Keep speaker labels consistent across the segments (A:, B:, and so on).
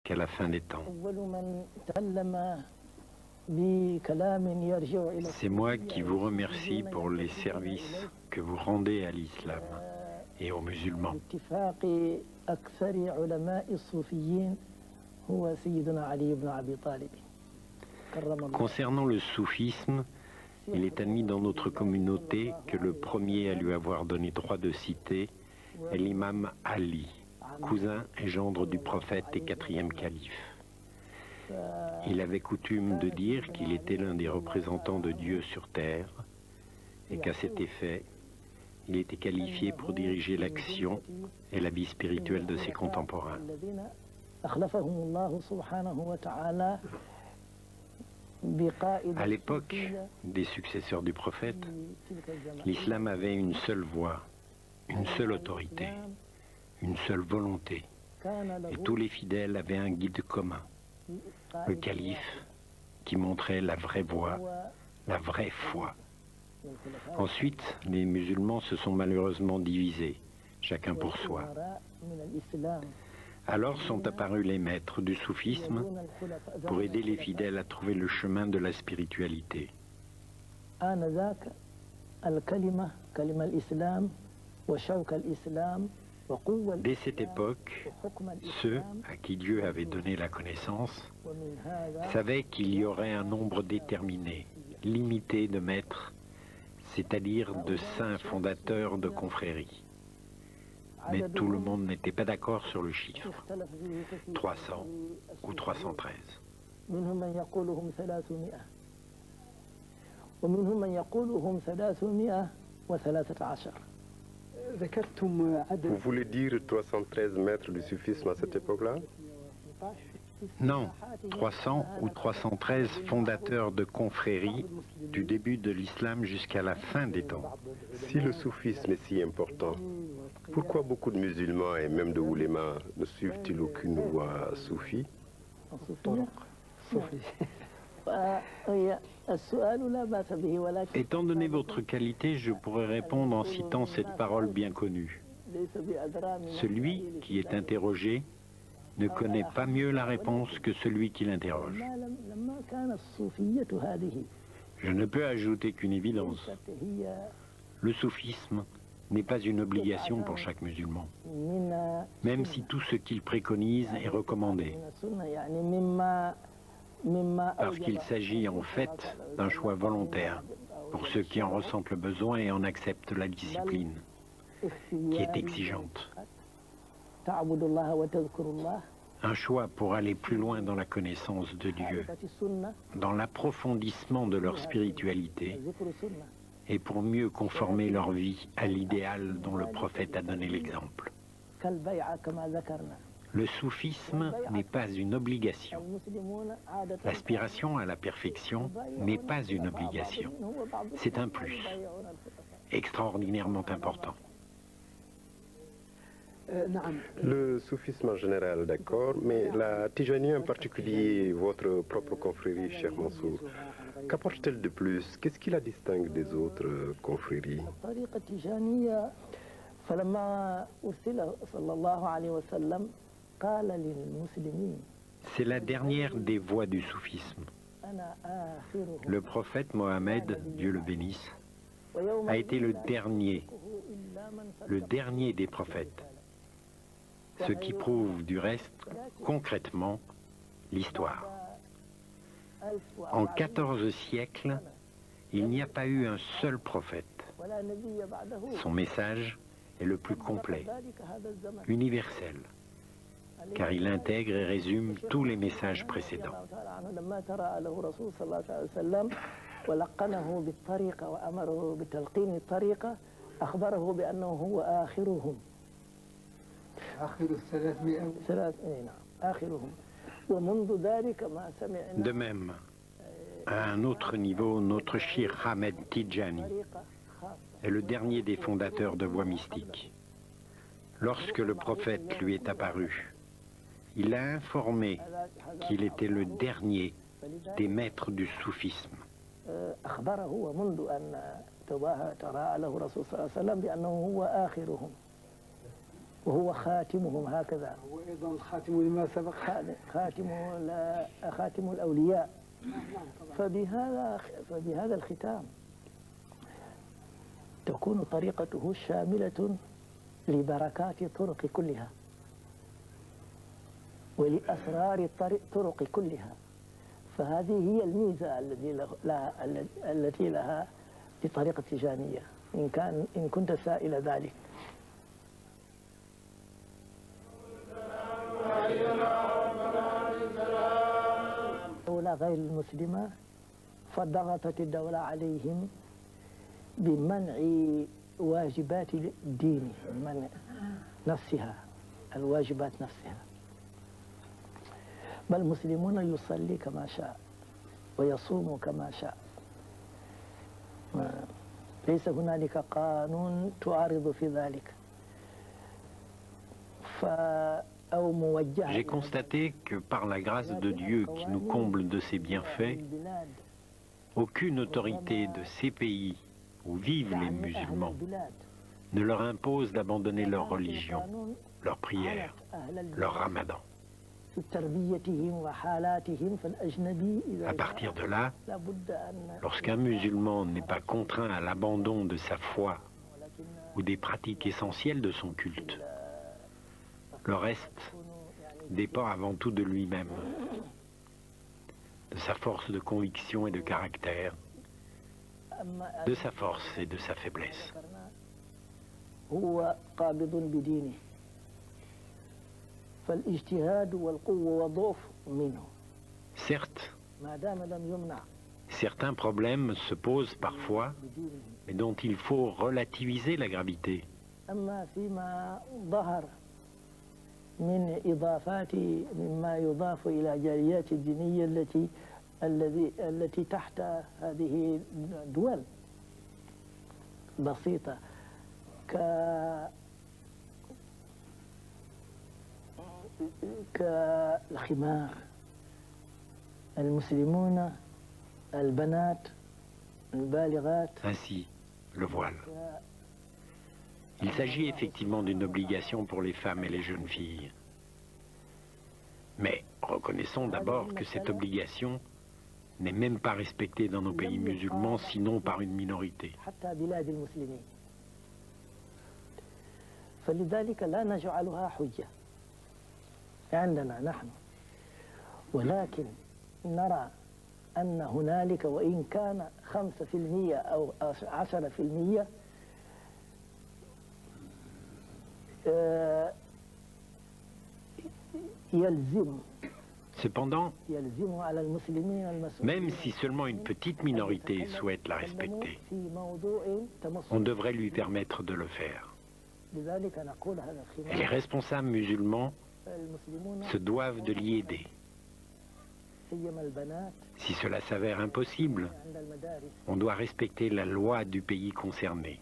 A: jusqu'à la fin des temps. C'est moi qui vous remercie pour les services que vous rendez à l'islam et aux musulmans. Concernant le soufisme, il est admis dans notre communauté que le premier à lui avoir donné droit de cité est l'imam Ali, cousin et gendre du prophète et quatrième calife. Il avait coutume de dire qu'il était l'un des représentants de Dieu sur terre et qu'à cet effet, il était qualifié pour diriger l'action et la vie spirituelle de ses contemporains. À l'époque des successeurs du prophète, l'islam avait une seule voie, une seule autorité, une seule volonté, et tous les fidèles avaient un guide commun, le calife, qui montrait la vraie voie, la vraie foi. Ensuite, les musulmans se sont malheureusement divisés, chacun pour soi. Alors sont apparus les maîtres du soufisme pour aider les fidèles à trouver le chemin de la spiritualité. Dès cette époque, ceux à qui Dieu avait donné la connaissance savaient qu'il y aurait un nombre déterminé, limité de maîtres, c'est-à-dire de saints fondateurs de confréries. Mais tout le monde n'était pas d'accord sur le chiffre, 300 ou 313.
B: Vous voulez dire 313 maîtres du soufisme à cette époque-là?
A: Non, 300 ou 313 fondateurs de confréries du début de l'islam jusqu'à la fin des temps.
B: Si le soufisme est si important, pourquoi beaucoup de musulmans et même de oulémas ne suivent-ils aucune voie soufie?
A: Étant donné votre qualité, je pourrais répondre en citant cette parole bien connue. Celui qui est interrogé ne connaît pas mieux la réponse que celui qui l'interroge. Je ne peux ajouter qu'une évidence. Le soufisme n'est pas une obligation pour chaque musulman, même si tout ce qu'il préconise est recommandé, parce qu'il s'agit en fait d'un choix volontaire pour ceux qui en ressentent le besoin et en acceptent la discipline, qui est exigeante. Un choix pour aller plus loin dans la connaissance de Dieu, dans l'approfondissement de leur spiritualité, et pour mieux conformer leur vie à l'idéal dont le prophète a donné l'exemple. Le soufisme n'est pas une obligation. L'aspiration à la perfection n'est pas une obligation. C'est un plus, extraordinairement important.
B: Le soufisme en général, d'accord, mais la Tijani en particulier, votre propre confrérie, Cheikh Mansour, qu'apporte-t-elle de plus? Qu'est-ce qui la distingue des autres confréries?
A: C'est la dernière des voies du soufisme. Le prophète Mohammed, Dieu le bénisse, a été le dernier des prophètes. Ce qui prouve du reste, concrètement, l'histoire. En 14 siècles, il n'y a pas eu un seul prophète. Son message est le plus complet, universel, car il intègre et résume tous les messages précédents. De même, à un autre niveau, notre Cheikh Ahmed Tidjani est le dernier des fondateurs de voies mystiques. Lorsque le prophète lui est apparu, il a informé qu'il était le dernier des maîtres du soufisme.
C: وهو خاتمهم هكذا.
D: هو أيضا الخاتم لما سبق.
C: خاتم الأولياء. فبهذا الختام تكون طريقته شاملة لبركات الطرق كلها ولأسرار الطرق كلها. فهذه هي الميزة التي لها لطريقة التيجانية إن كنت سائل ذلك. الدولة غير المسلمة فضغطت الدولة عليهم بمنع واجبات الدين، منع نفسها، الواجبات نفسها. بل المسلمون يصلي كما شاء ويصوم كما شاء، ليس هنالك قانون تعارض في ذلك.
A: J'ai constaté que par la grâce de Dieu qui nous comble de ses bienfaits, aucune autorité de ces pays où vivent les musulmans ne leur impose d'abandonner leur religion, leur prière, leur ramadan. À partir de là, lorsqu'un musulman n'est pas contraint à l'abandon de sa foi ou des pratiques essentielles de son culte, le reste dépend avant tout de lui-même, de sa force de conviction et de caractère, de sa force et de sa faiblesse. Certes, certains problèmes se posent parfois, mais dont il faut relativiser la gravité.
C: من إضافات مما يضاف إلى جاليات الدينية التي تحت هذه الدول بسيطة كالخمار، المسلمون البنات البالغات.
A: Ainsi, le voile. Il s'agit effectivement d'une obligation pour les femmes et les jeunes filles. Mais reconnaissons d'abord que cette obligation n'est même pas respectée dans nos pays musulmans, sinon par une minorité.
C: فلذلك لا نجعلها حجة عندنا نحن، ولكن نرى أن هنالك وإن كان 5% أو 10%
A: Cependant, même si seulement une petite minorité souhaite la respecter, on devrait lui permettre de le faire. Et les responsables musulmans se doivent de l'y aider. Si cela s'avère impossible, on doit respecter la loi du pays concerné.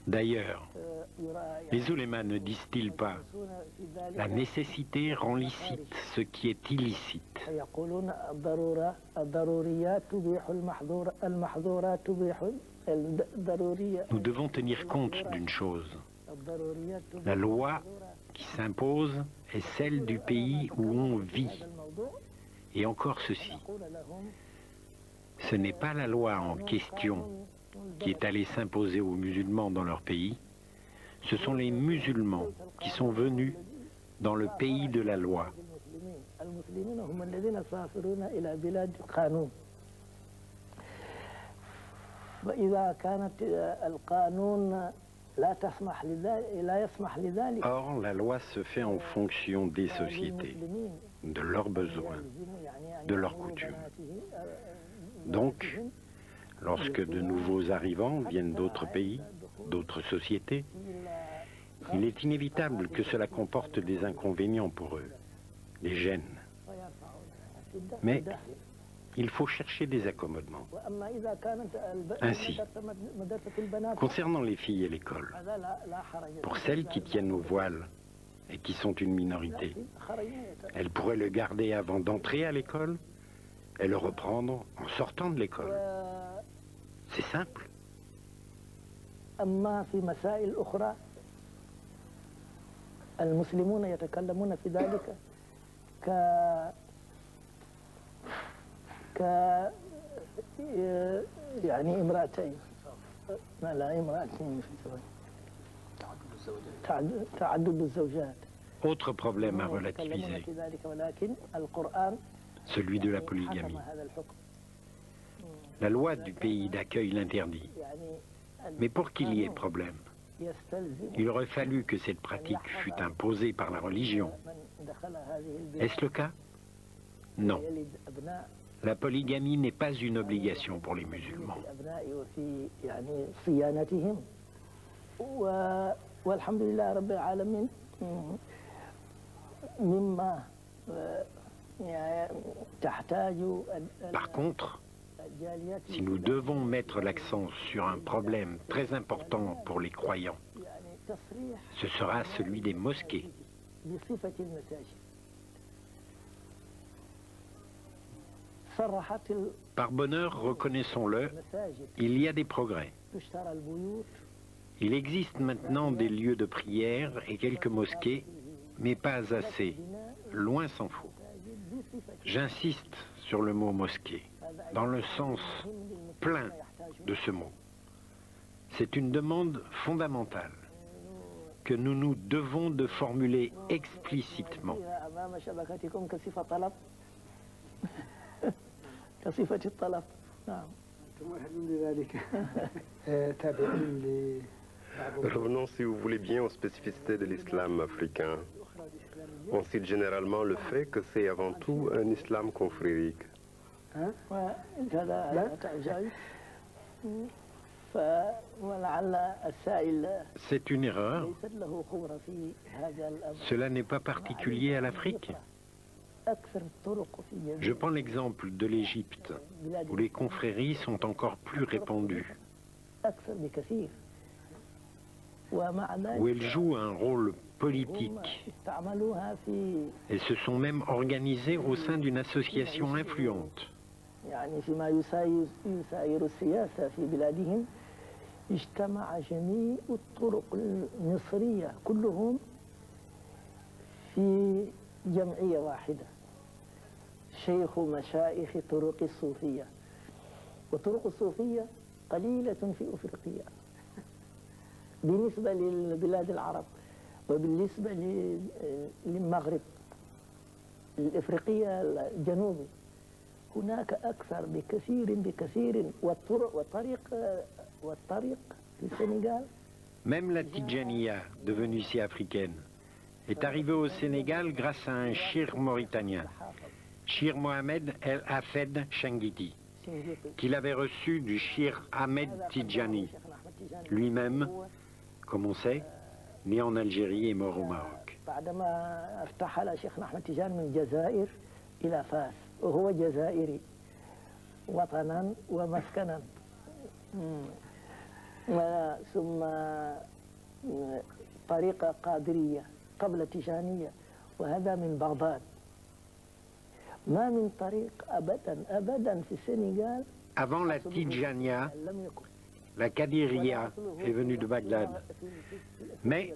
A: D'ailleurs, les oulémas ne disent-ils pas « La nécessité rend licite ce qui est illicite ». Nous devons tenir compte d'une chose. La loi qui s'impose est celle du pays où on vit. Et encore ceci. Ce n'est pas la loi en question qui est allée s'imposer aux musulmans dans leur pays. Ce sont les musulmans qui sont venus dans le pays de la loi. Or, la loi se fait en fonction des sociétés, de leurs besoins, de leurs coutumes. Donc, lorsque de nouveaux arrivants viennent d'autres pays, d'autres sociétés, il est inévitable que cela comporte des inconvénients pour eux, des gênes. Mais il faut chercher des accommodements. Ainsi, concernant les filles et l'école, pour celles qui tiennent au voile et qui sont une minorité, elles pourraient le garder avant d'entrer à l'école et le reprendre en sortant de l'école. C'est simple.
C: أما في مسائل أخرى المسلمون يتكلمون في ذلك ك يعني امرأتين، لا امرأتين في الزواج، تعدد الزوجات.
A: Autre problème à relativiser, celui de la polygamie. La loi du pays d'accueil l'interdit. Mais pour qu'il y ait problème, il aurait fallu que cette pratique fût imposée par la religion. Est-ce le cas? Non. La polygamie n'est pas une obligation pour les musulmans. Par contre, si nous devons mettre l'accent sur un problème très important pour les croyants, ce sera celui des mosquées. Par bonheur, reconnaissons-le, il y a des progrès. Il existe maintenant des lieux de prière et quelques mosquées, mais pas assez, loin s'en faut. J'insiste sur le mot mosquée, dans le sens plein de ce mot. C'est une demande fondamentale que nous nous devons de formuler explicitement.
B: Revenons, si vous voulez bien, aux spécificités de l'islam africain. On cite généralement le fait que c'est avant tout un islam confrérique.
A: C'est une erreur. Cela n'est pas particulier à l'Afrique. Je prends l'exemple de l'Égypte, où les confréries sont encore plus répandues, où elles jouent un rôle politique et se sont même organisées au sein d'une association influente.
C: شيخ مشايخ طرق الصوفية، وطرق الصوفية قليلة في أفريقيا بالنسبة للبلاد العرب وبالنسبة للمغرب الإفريقية الجنوبي هناك أكثر بكثير والطريق في السنغال.
A: Même la Tidjaniya, devenue si africaine, est arrivée au Sénégal grâce à un shir mauritanien, Shir Mohamed El Hafed Shangiti, qu'il avait reçu du shir Ahmed Tidjani, lui-même, comme on sait, né en Algérie et mort au Maroc. Avant la Tidjaniya, la Kadiriya est venue de Bagdad. Mais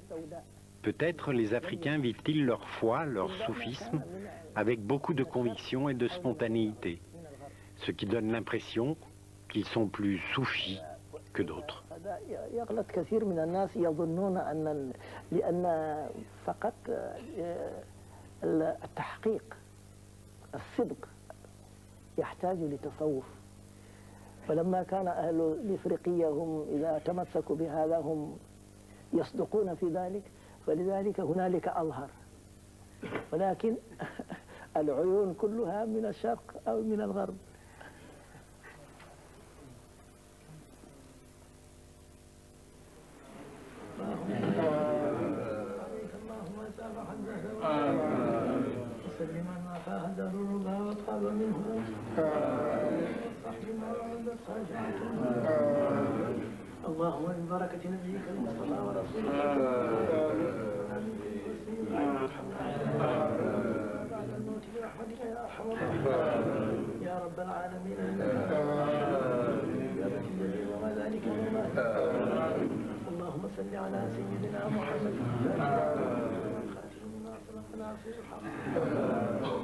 A: peut-être les Africains vivent-ils leur foi, leur soufisme, avec beaucoup de conviction et de spontanéité, ce qui donne l'impression qu'ils sont plus soufis que d'autres.
C: الصدق يحتاج لتصوف، فلما كان أهل الإفريقية هم إذا تمسكوا بهذا هم يصدقون في ذلك، فلذلك هنالك أظهر، ولكن العيون كلها من الشرق أو من الغرب. اللهم ببركة نبيك المصطفى ورسولك بعد الموت برحمتك يا أرحم الراحمين يا رب العالمين وما ذلك من الله. على سيدنا محمد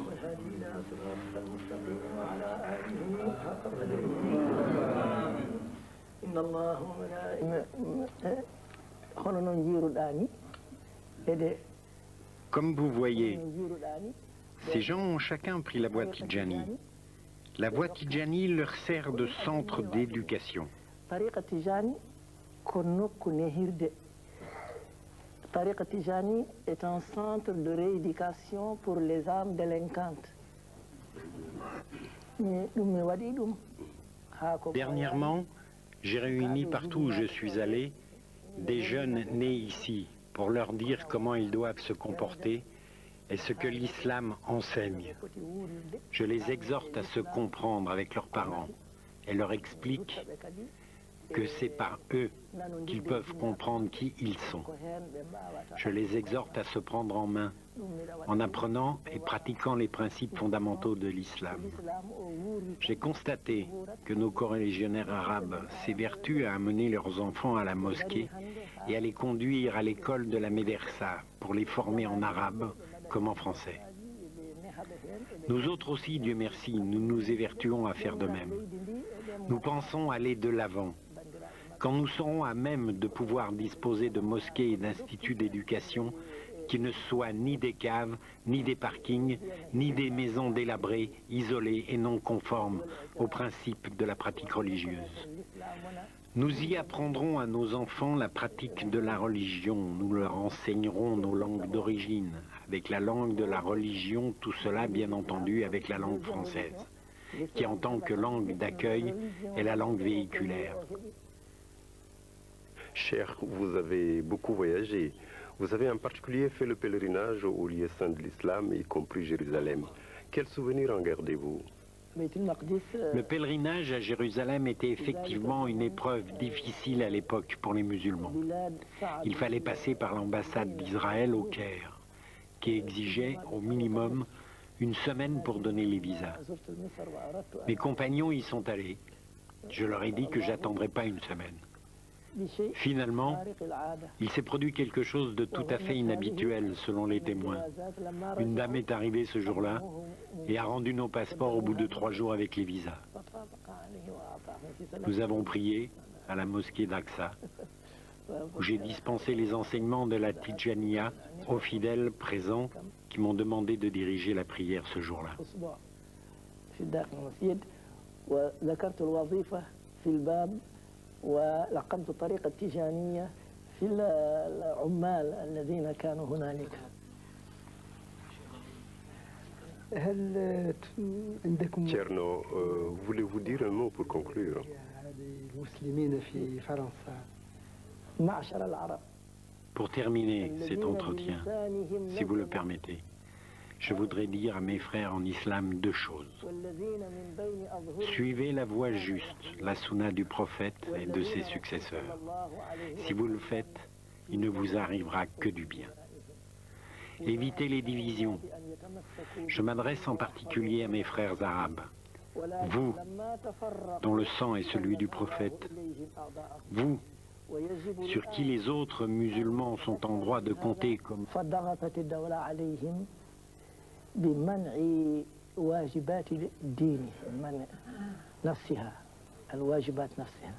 C: والهادي إلى صراطك المستقيم وعلى آله حق قدره. إن الله وملائكته hono noon jiiruɗaa ni ede.
A: Comme vous voyez, ces gens ont chacun pris la voie Tidjani. La voie Tidjani leur sert de centre d'éducation.
C: Tariqa Tidjani ko nokku nehirde. Tariqa Tidjani est un centre de rééducation pour les âmes délinquantes.
A: Dernièrement, j'ai réuni partout où je suis allé des jeunes nés ici pour leur dire comment ils doivent se comporter et ce que l'islam enseigne. Je les exhorte à se comprendre avec leurs parents et leur explique que c'est par eux qu'ils peuvent comprendre qui ils sont. Je les exhorte à se prendre en main en apprenant et pratiquant les principes fondamentaux de l'islam. J'ai constaté que nos coreligionnaires arabes s'évertuent à amener leurs enfants à la mosquée et à les conduire à l'école de la médersa pour les former en arabe comme en français. Nous autres aussi, Dieu merci, nous nous évertuons à faire de même. Nous pensons aller de l'avant. Quand nous serons à même de pouvoir disposer de mosquées et d'instituts d'éducation qui ne soient ni des caves, ni des parkings, ni des maisons délabrées, isolées et non conformes aux principes de la pratique religieuse. Nous y apprendrons à nos enfants la pratique de la religion, nous leur enseignerons nos langues d'origine, avec la langue de la religion, tout cela bien entendu avec la langue française, qui en tant que langue d'accueil est la langue véhiculaire.
B: Cher, vous avez beaucoup voyagé. Vous avez en particulier fait le pèlerinage au lieu saint de l'islam, y compris Jérusalem. Quels souvenirs en gardez-vous?
A: Le pèlerinage à Jérusalem était effectivement une épreuve difficile à l'époque pour les musulmans. Il fallait passer par l'ambassade d'Israël au Caire, qui exigeait au minimum une semaine pour donner les visas. Mes compagnons y sont allés. Je leur ai dit que j'attendrais pas une semaine. Finalement, il s'est produit quelque chose de tout à fait inhabituel selon les témoins. Une dame est arrivée ce jour-là et a rendu nos passeports au bout de 3 jours avec les visas. Nous avons prié à la mosquée d'Aqsa, où j'ai dispensé les enseignements de la Tidjaniya aux fidèles présents qui m'ont demandé de diriger la prière ce jour-là.
C: ولقمت الطريقة التيجانية في العمال الذين كانوا هنالك.
D: هل عندكم
B: Tcherno, voulez-vous dire un mot pour conclure?
D: المسلمين في فرنسا
C: معشر العرب.
A: Pour terminer cet entretien, si vous le permettez, je voudrais dire à mes frères en islam 2 choses. Suivez la voie juste, la sunna du prophète et de ses successeurs. Si vous le faites, il ne vous arrivera que du bien. Évitez les divisions. Je m'adresse en particulier à mes frères arabes. Vous, dont le sang est celui du prophète. Vous, sur qui les autres musulmans sont en droit de compter comme...
C: بمنع واجبات الدين، منع نفسها، الواجبات نفسها.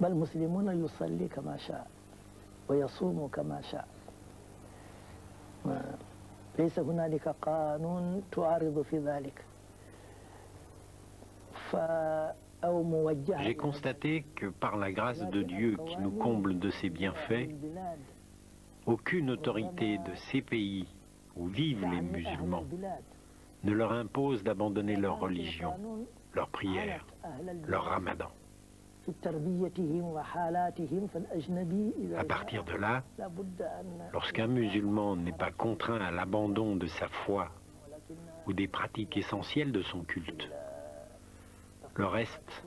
C: بل المسلمون يصلي كما شاء ويصوم كما شاء. ليس هنالك قانون تعارض في ذلك.
A: J'ai constaté que par la grâce de Dieu qui nous comble de ses bienfaits, aucune autorité de ces pays où vivent les musulmans ne leur impose d'abandonner leur religion, leur prière, leur ramadan. À partir de là, lorsqu'un musulman n'est pas contraint à l'abandon de sa foi ou des pratiques essentielles de son culte, le reste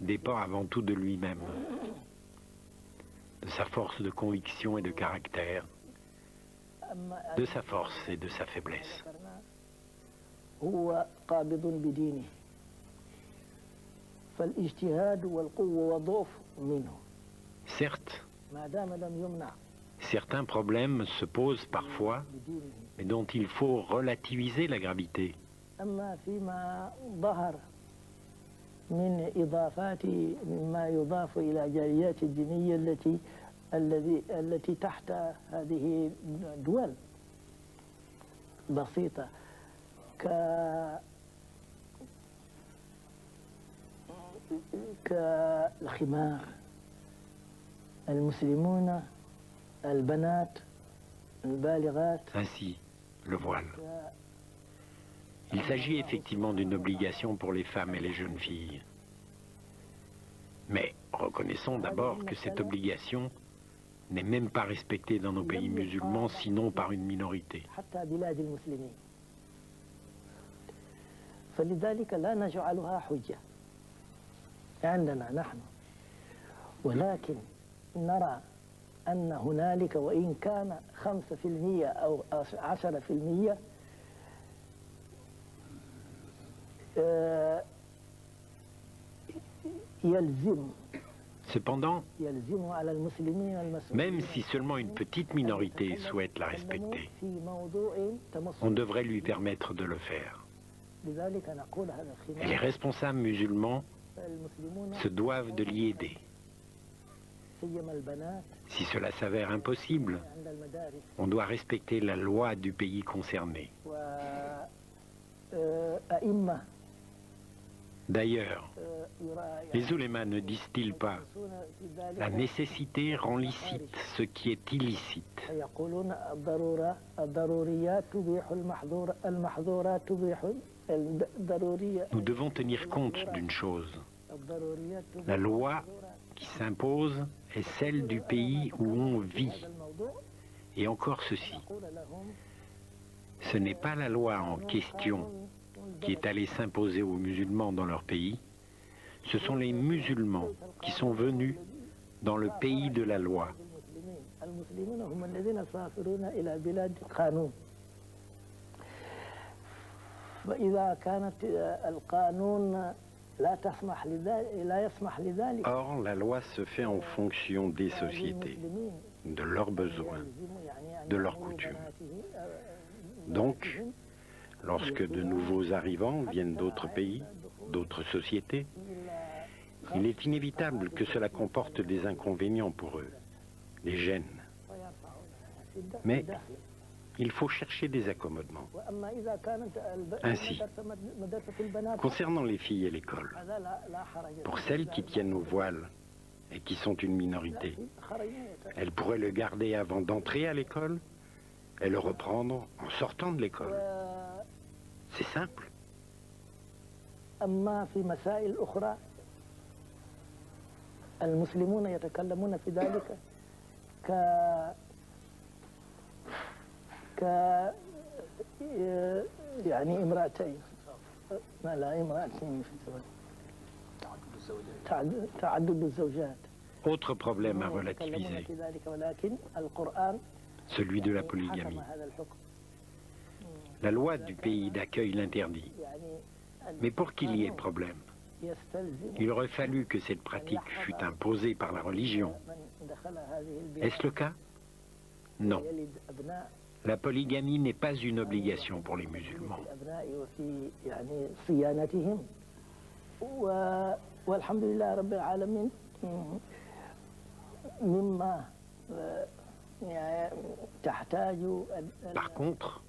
A: dépend avant tout de lui-même, de sa force de conviction et de caractère, de sa force et de sa faiblesse. Certes,
C: ما دام لم يمنع
A: certains problèmes se posent parfois,
C: بدينه.
A: mais dont il faut relativiser la gravité.
C: أما فيما ظهر من إضافات مما يضاف إلى جاليات الدينية التي تحت هذه الدول بسيطة كالخمار المسلمون البنات البالغات.
A: Ainsi, le voile. Il s'agit effectivement d'une obligation pour les femmes et les jeunes filles. Mais reconnaissons d'abord que cette obligation n'est même pas respectée dans nos pays musulmans, sinon par une minorité.
C: حتى بلاد المسلمين. فلذلك لا نجعلها حجة عندنا نحن، ولكن نرى أن هنالك وإن كان 5% أو 10% يلزم
A: Cependant,
C: على المسلمين المسؤولين
A: même si seulement une petite minorité souhaite la respecter,
C: في موضوع تمس.
A: on devrait lui permettre de le faire.
C: لذلك نقول هذا
A: Et les
C: الخلاف
A: responsables musulmans
C: المسلمون
A: se doivent de l'y aider.
C: سيما البنات
A: Si cela s'avère impossible,
C: عند المدارس
A: on doit respecter la loi du pays concerné.
C: وأئمة
A: D'ailleurs, les oulémas ne disent-ils pas la nécessité rend licite ce qui est illicite.
C: يقولون الضروريات تبيح المحظورات تبيح الضروريات.
A: Nous devons tenir compte d'une chose.
C: الضروريات تبيح
A: La loi qui s'impose est celle du pays où on vit.
C: هذا الموضوع.
A: Et encore ceci,
C: نقول لهم
A: ce n'est pas la loi en question qui est allée s'imposer aux musulmans dans leur pays, ce sont les musulmans qui sont venus dans le pays de la loi.
C: المسلمون هم الذين سافرون إلى بلاد القانون. فإذا كانت القانون لا يسمح لذلك.
A: Or, la loi se fait en fonction des sociétés, de leurs besoins, de leurs coutumes. Donc, lorsque de nouveaux arrivants viennent d'autres pays, d'autres sociétés, il est inévitable que cela comporte des inconvénients pour eux, les gêne. Mais il faut chercher des accommodements. Ainsi, concernant les filles et l'école, pour celles qui tiennent au voile et qui sont une minorité, elles pourraient le garder avant d'entrer à l'école et le reprendre en sortant de l'école. C'est simple.
C: أما في مسائل أخرى المسلمون يتكلمون في ذلك ك يعني امرأتين ما لا امرأتين في الزواج تعدد الزوجات.
A: Autre problème à relativiser, celui de la polygamie. La loi du pays d'accueil l'interdit. Mais pour qu'il y ait problème, il aurait fallu que cette pratique fût imposée par la religion. Est-ce le cas? Non. La polygamie n'est pas une obligation pour les musulmans. Par contre,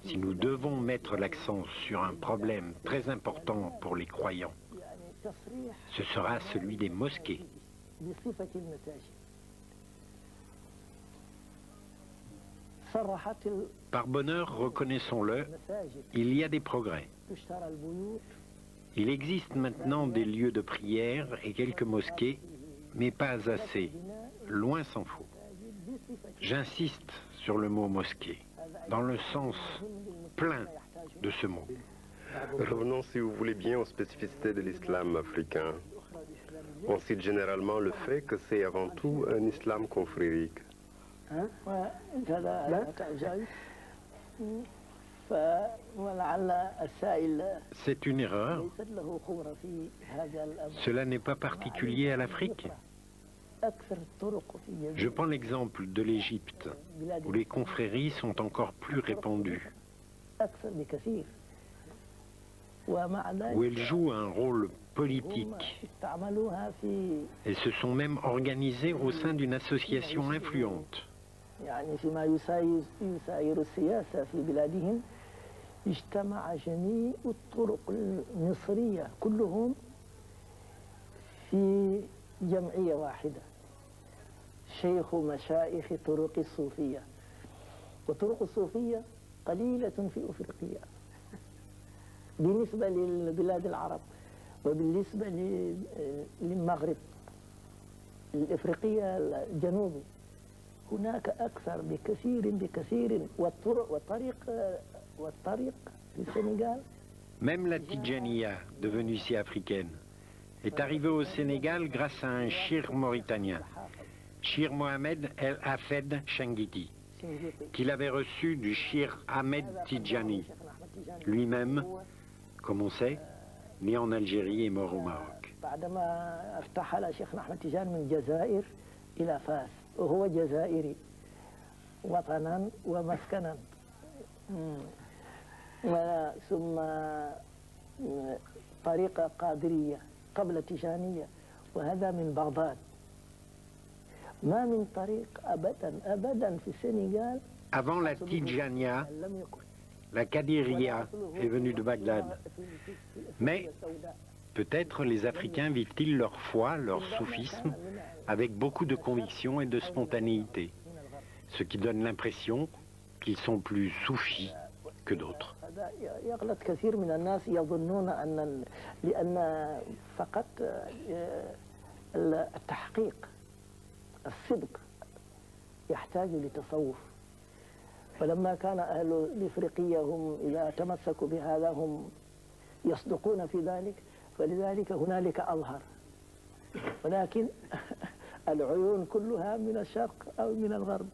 A: si nous devons mettre l'accent sur un problème très important pour les croyants, ce sera celui des mosquées. Par bonheur, reconnaissons-le, il y a des progrès. Il existe maintenant des lieux de prière et quelques mosquées, mais pas assez, loin s'en faut. J'insiste sur le mot mosquée, dans le sens plein de ce mot.
B: Revenons, si vous voulez bien, aux spécificités de l'islam africain. On cite généralement le fait que c'est avant tout un islam confrérique.
A: C'est une erreur. Cela n'est pas particulier à l'Afrique. Je prends l'exemple de l'Égypte, où les confréries sont encore plus répandues, où elles jouent un rôle politique et se sont même organisées au sein d'une association influente.
C: اجتمع جميع الطرق المصرية كلهم في جمعية واحدة شيخ مشايخ طرق الصوفية وطرق الصوفية قليلة في أفريقيا بالنسبة للبلاد العرب وبالنسبة للمغرب الإفريقية الجنوبي هناك أكثر بكثير والطريق في السنغال.
A: Même la Tidjaniya, devenue si africaine, est arrivée au Sénégal grâce à un shir mauritanien, Shir Mohamed El Hafed Changiti, qu'il avait reçu du shir Ahmed Tidjani, lui-même, comme on sait, né en Algérie et mort au Maroc.
C: بعدما ارتحل شيخنا أحمد تيجان من الجزائر إلى فاس وهو جزائري وطنا ومسكنا ثم طريقة قادرية قبل تيجانية وهذا من بغداد ما من طريق أبدا في السنغال.
A: Avant la Tidjaniya, la Kadiriya est venue de Bagdad. Mais peut-être les Africains vivent-ils leur foi, leur soufisme, avec beaucoup de conviction et de spontanéité, ce qui donne l'impression qu'ils sont plus soufis que d'autres.
C: يغلط كثير من الناس يظنون لأن فقط التحقيق الصدق يحتاج لتصوف فلما كان أهل الإفريقية هم إذا تمسكوا بهذا هم يصدقون في ذلك فلذلك هنالك أظهر ولكن العيون كلها من الشرق أو من الغرب.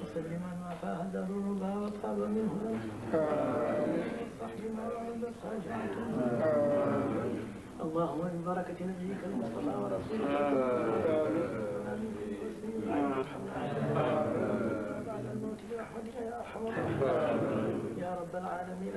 C: وسلم ما فاه ضرورها وطاب منه اللهم ببركة نبيك المصطفى ورسولك بعد الموت برحمتك يا أرحم الراحمين يا رب العالمين.